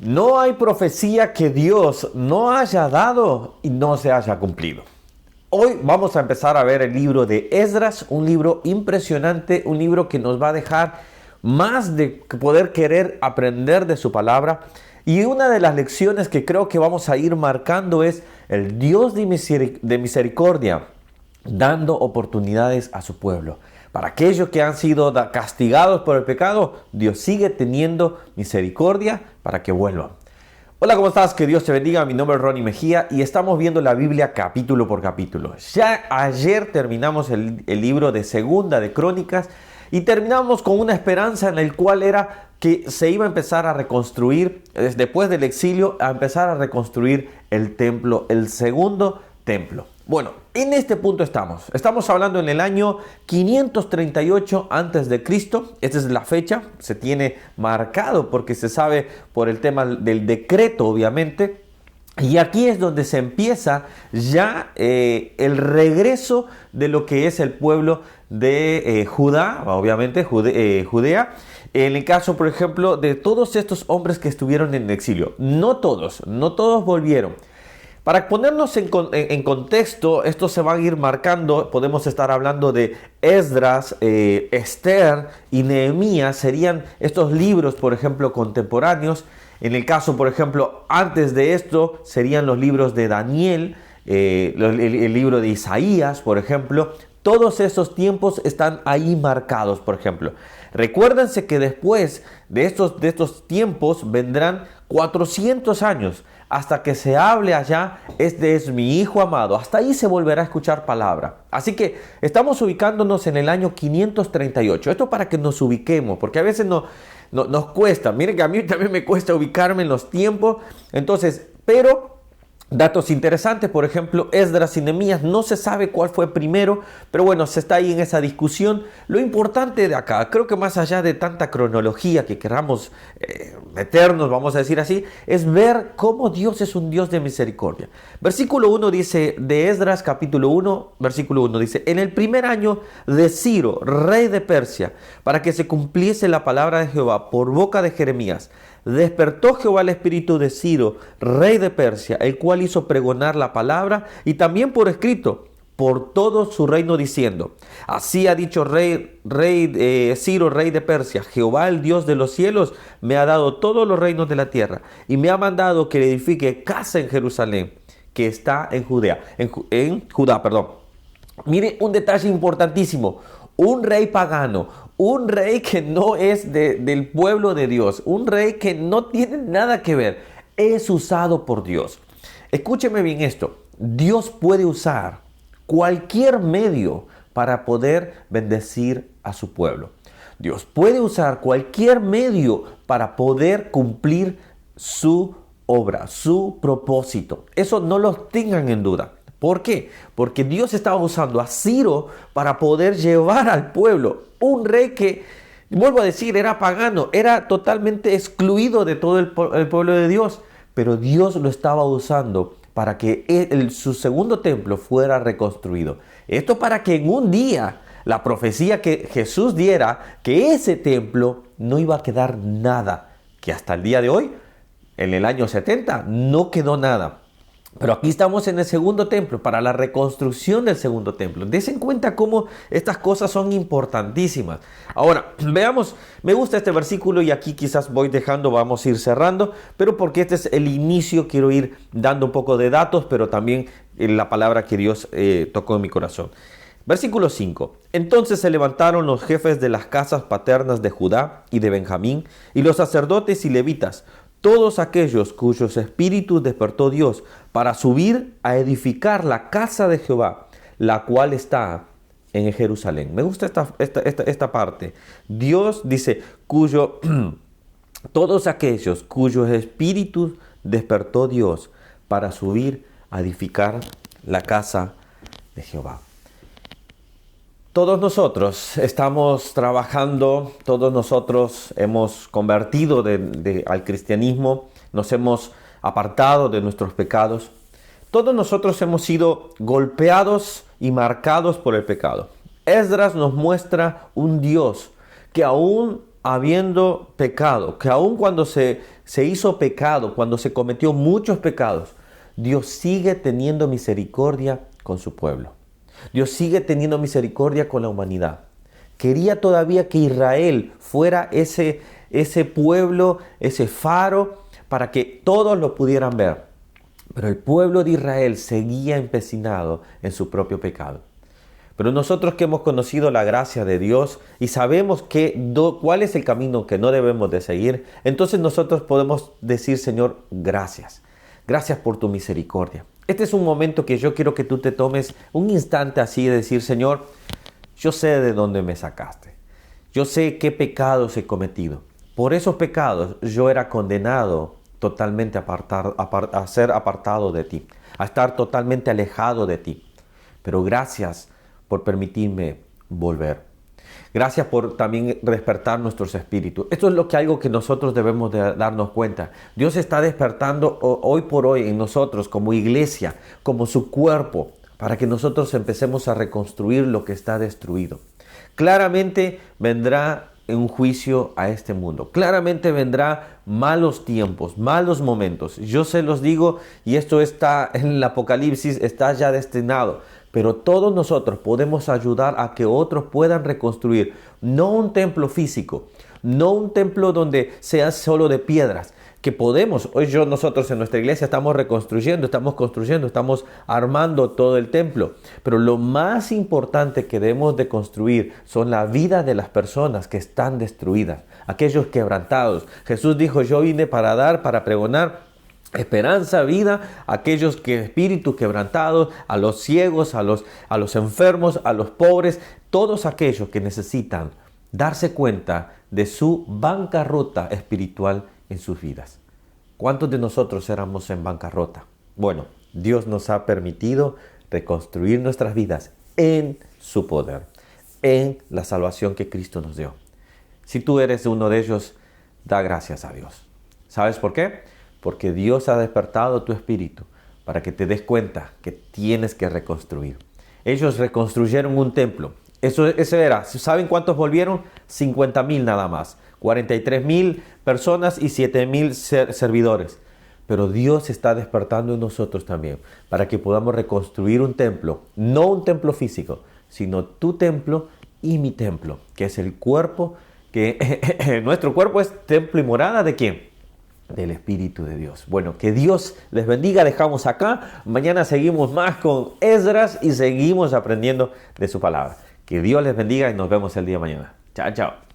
No hay profecía que Dios no haya dado y no se haya cumplido. Hoy vamos a empezar a ver el libro de Esdras, un libro impresionante, un libro que nos va a dejar más de poder querer aprender de su palabra. Y una de las lecciones que creo que vamos a ir marcando es el Dios de misericordia, dando oportunidades a su pueblo. Para aquellos que han sido castigados por el pecado, Dios sigue teniendo misericordia para que vuelvan. Hola, ¿cómo estás? Que Dios te bendiga. Mi nombre es Ronnie Mejía y estamos viendo la Biblia capítulo por capítulo. Ya ayer terminamos el libro de Segunda de Crónicas y terminamos con una esperanza en la cual era que se iba a empezar a reconstruir, después del exilio, a empezar a reconstruir el templo, el segundo templo. Bueno, en este punto estamos hablando en el año 538 antes de Cristo. Esta es la fecha, se tiene marcado porque se sabe por el tema del decreto, obviamente. Y aquí es donde se empieza ya el regreso de lo que es el pueblo de Judá, obviamente Judea. En el caso, por ejemplo, de todos estos hombres que estuvieron en exilio. No todos volvieron. Para ponernos en contexto, esto se va a ir marcando. Podemos estar hablando de Esdras, Esther y Nehemías. Serían estos libros, por ejemplo, contemporáneos. En el caso, por ejemplo, antes de esto, serían los libros de Daniel, el libro de Isaías, por ejemplo. Todos esos tiempos están ahí marcados, por ejemplo. Recuérdense que después de estos tiempos vendrán 400 años hasta que se hable allá, este es mi hijo amado. Hasta ahí se volverá a escuchar palabra. Así que estamos ubicándonos en el año 538. Esto para que nos ubiquemos, porque a veces nos cuesta. Miren que a mí también me cuesta ubicarme en los tiempos. Entonces, pero datos interesantes, por ejemplo, Esdras y Nehemías, no se sabe cuál fue primero, pero bueno, se está ahí en esa discusión. Lo importante de acá, creo que más allá de tanta cronología que queramos meternos, vamos a decir así, es ver cómo Dios es un Dios de misericordia. Versículo 1 dice, de Esdras capítulo 1, versículo 1 dice, en el primer año de Ciro, rey de Persia, para que se cumpliese la palabra de Jehová por boca de Jeremías, despertó Jehová el espíritu de Ciro, rey de Persia, el cual hizo pregonar la palabra y también por escrito por todo su reino diciendo, así ha dicho Ciro, rey de Persia, Jehová el Dios de los cielos me ha dado todos los reinos de la tierra y me ha mandado que le edifique casa en Jerusalén, que está en Judá. Mire un detalle importantísimo, un rey pagano, un rey que no es del pueblo de Dios, un rey que no tiene nada que ver, es usado por Dios. Escúcheme bien esto, Dios puede usar cualquier medio para poder bendecir a su pueblo. Dios puede usar cualquier medio para poder cumplir su obra, su propósito. Eso no lo tengan en duda. ¿Por qué? Porque Dios estaba usando a Ciro para poder llevar al pueblo, un rey que, vuelvo a decir, era pagano, era totalmente excluido de todo el pueblo de Dios, pero Dios lo estaba usando para que su segundo templo fuera reconstruido. Esto para que en un día la profecía que Jesús diera, que ese templo no iba a quedar nada, que hasta el día de hoy, en el año 70, no quedó nada. Pero aquí estamos en el segundo templo, para la reconstrucción del segundo templo. Dense en cuenta cómo estas cosas son importantísimas. Ahora, veamos, me gusta este versículo y aquí quizás vamos a ir cerrando, pero porque este es el inicio, quiero ir dando un poco de datos, pero también la palabra que Dios tocó en mi corazón. Versículo 5. Entonces se levantaron los jefes de las casas paternas de Judá y de Benjamín, y los sacerdotes y levitas, todos aquellos cuyos espíritus despertó Dios para subir a edificar la casa de Jehová, la cual está en Jerusalén. Me gusta esta parte. Dios dice, todos aquellos cuyos espíritus despertó Dios para subir a edificar la casa de Jehová. Todos nosotros estamos trabajando, todos nosotros hemos convertido al cristianismo, nos hemos apartado de nuestros pecados. Todos nosotros hemos sido golpeados y marcados por el pecado. Esdras nos muestra un Dios que aún habiendo pecado, que aun cuando se hizo pecado, cuando se cometió muchos pecados, Dios sigue teniendo misericordia con su pueblo. Dios sigue teniendo misericordia con la humanidad. Quería todavía que Israel fuera ese pueblo, ese faro, para que todos lo pudieran ver. Pero el pueblo de Israel seguía empecinado en su propio pecado. Pero nosotros que hemos conocido la gracia de Dios y sabemos cuál es el camino que no debemos de seguir, entonces nosotros podemos decir, Señor, gracias. Gracias por tu misericordia. Este es un momento que yo quiero que tú te tomes un instante así de decir, Señor, yo sé de dónde me sacaste. Yo sé qué pecados he cometido. Por esos pecados yo era condenado totalmente a ser apartado de ti, a estar totalmente alejado de ti. Pero gracias por permitirme volver. Gracias por también despertar nuestros espíritus. Esto es algo que nosotros debemos de darnos cuenta. Dios está despertando hoy por hoy en nosotros como iglesia, como su cuerpo, para que nosotros empecemos a reconstruir lo que está destruido. Claramente vendrá un juicio a este mundo. Claramente vendrá malos tiempos, malos momentos. Yo se los digo y esto está en el Apocalipsis, está ya destinado. Pero todos nosotros podemos ayudar a que otros puedan reconstruir, no un templo físico, no un templo donde sea solo de piedras, que podemos, nosotros en nuestra iglesia estamos reconstruyendo, estamos construyendo, estamos armando todo el templo. Pero lo más importante que debemos de construir son la vida de las personas que están destruidas, aquellos quebrantados. Jesús dijo, yo vine para pregonar esperanza, vida, a aquellos que espíritu quebrantados, a los ciegos, a los enfermos, a los pobres, todos aquellos que necesitan darse cuenta de su bancarrota espiritual en sus vidas. ¿Cuántos de nosotros éramos en bancarrota? Bueno, Dios nos ha permitido reconstruir nuestras vidas en su poder, en la salvación que Cristo nos dio. Si tú eres uno de ellos, da gracias a Dios. ¿Sabes por qué? Porque Dios ha despertado tu espíritu para que te des cuenta que tienes que reconstruir. Ellos reconstruyeron un templo. Eso era. ¿Saben cuántos volvieron? 50,000 nada más. 43,000 personas y 7,000 servidores. Pero Dios está despertando en nosotros también para que podamos reconstruir un templo. No un templo físico, sino tu templo y mi templo, que es el cuerpo, que nuestro cuerpo es templo y morada ¿de quién? Del Espíritu de Dios. Bueno, que Dios les bendiga. Dejamos acá. Mañana seguimos más con Esdras y seguimos aprendiendo de su palabra. Que Dios les bendiga y nos vemos el día de mañana. Chao, chao.